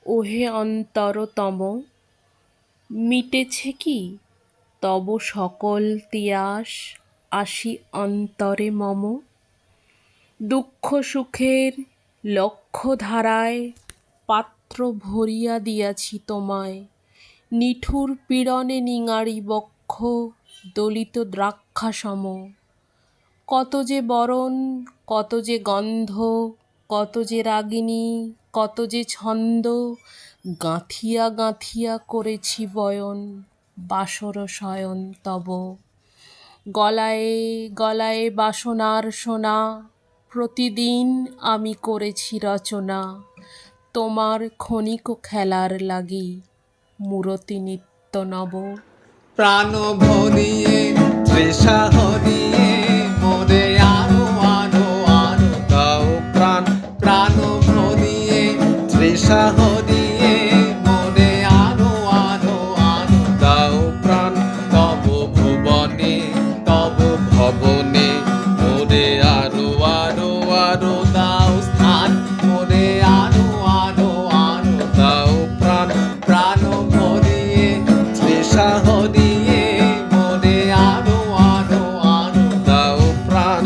ওহে অন্তরতম, মিটেছে কি তব সকল তিয়াস, আসি অন্তরে মম। দুঃখ সুখের লক্ষ্যধারায় পাত্র ভরিয়া দিয়াছি তোমায়, নিঠুর পীড়নে নিঙারি বক্ষ দলিত দ্রাক্ষাসম। কত যে বরণ, কত যে গন্ধ, কত যে রাগিণী, কত যে ছন্দ, গাঁথিয়া গাঁথিয়া করেছি বয়ন, বাসর শয়ন তব। গলায় গলায় বাসনার সোনা, প্রতিদিন আমি করেছি রচনা, তোমার ক্ষণিক খেলার লাগি মূরতি নিত্য নব। প্রাণ ভরিয়ে তৃষা হরিয়ে মোরে আরো আরো আরো দাও প্রাণ। প্রাণ ভরিয়ে তৃষা হরিয়ে মোরে আরো আরো আরো দাও প্রাণ। তব ভুবনে তব ভবনে মোরে আরো আরো আরো দাও স্থান। মোরে আরো আরো আরো দাও প্রাণ। প্রাণ ভরিয়ে তৃষা হরিয়ে মোরে আরো আরো আরো দাও প্রাণ।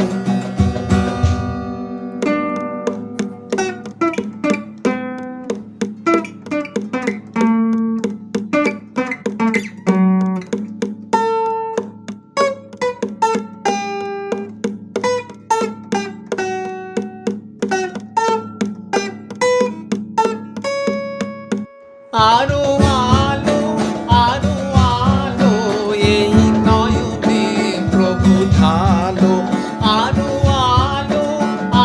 আরো আলো আরো আলো এই নয়নে প্রভু ঢালো। আরো আলো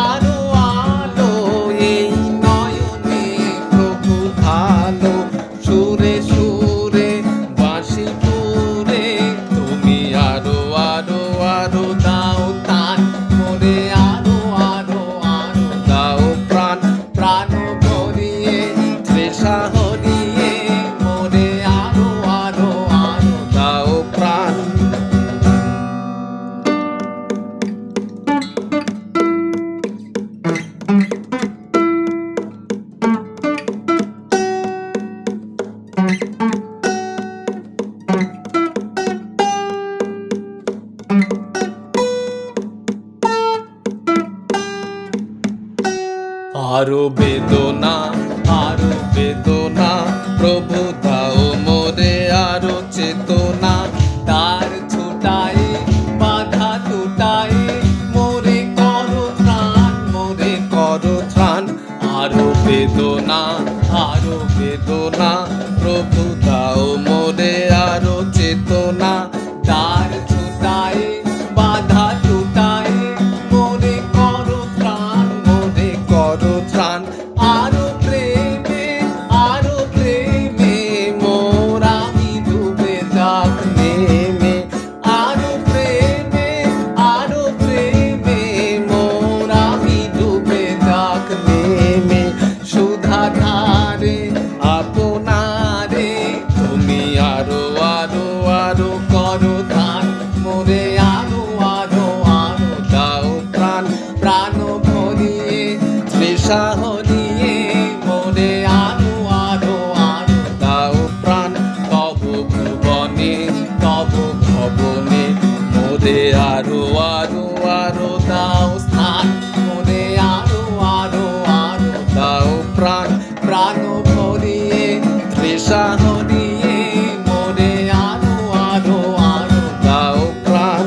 আরো আলো এই নয়নে প্রভু ঢালো। সুরে সুরে বাঁশি সুরে তুমি আরো আরো আরো দাও তান। মোরে আরো আরো আরো দাও প্রাণ। প্রাণ ভরিয়ে তৃষা হরিয়ে মোরে আরো আরো আরো দাও প্রাণ। আরো বেদনা আরো বেদনা প্রভু দাও মোরে আরো চেতনা। তার ছুটাই বাধা টুটাই মোরে করো ত্রাণ। মোরে করো ত্রাণ। আরো বেদনা আরো বেদনা প্রভু দাও মোরে আরো চেতনা। তার ছুটাই বাধা টুটাই মোরে করো ত্রাণ। মোরে করো ত্রাণ। আরো প্রেমে মোর আমি ডুবে যাক নেমে। আরো প্রেমে মোর আমি ডুবে যাক নেমে। সুধা ধারে আপনারে তুমি আরো আরো আরো করো ধান। মোরে আরো আরো আরো দাও প্রাণ। প্রাণ ভরিয়ে তৃষা হরিয়ে মোরে আরো আরো আরো দাও প্রাণ। তব ভুবনে তব ভবনে মোরে আরো আরো আরো দাও স্থান। মোরে আরো আরো আরো দাও প্রাণ। প্রাণ ভরিয়ে তৃষা হরিয়ে মোরে আরো আরো আরো দাও প্রাণ।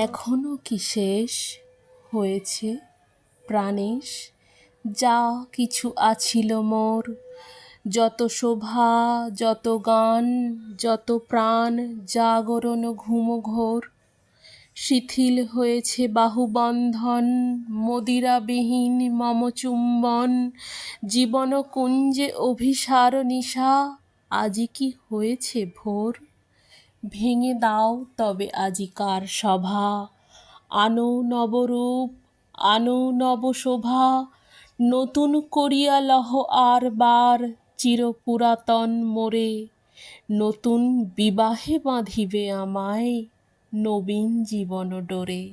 এখনো কি শেষ হয়েছে প্রাণেশ যা কিছু আছিল মোর? যত শোভা, যত গান, যত প্রাণ জাগরণ ঘুমঘোর, শিথিল হয়েছে বাহুবন্ধন, মদিরাবিহীন মম চুম্বন। জীবন কুঞ্জে অভিসার নিশা, আজি কি হয়েছে ভোর? ভেঙে দাও তবে আজিকার সভা, আনো নবরূপ, আনো নব শোভা। নতুন করিয়া লহ আর বার চিরপুরাতন মোরে, নতুন বিবাহে বাঁধিবে আমায় নবীন জীবন ডোরে।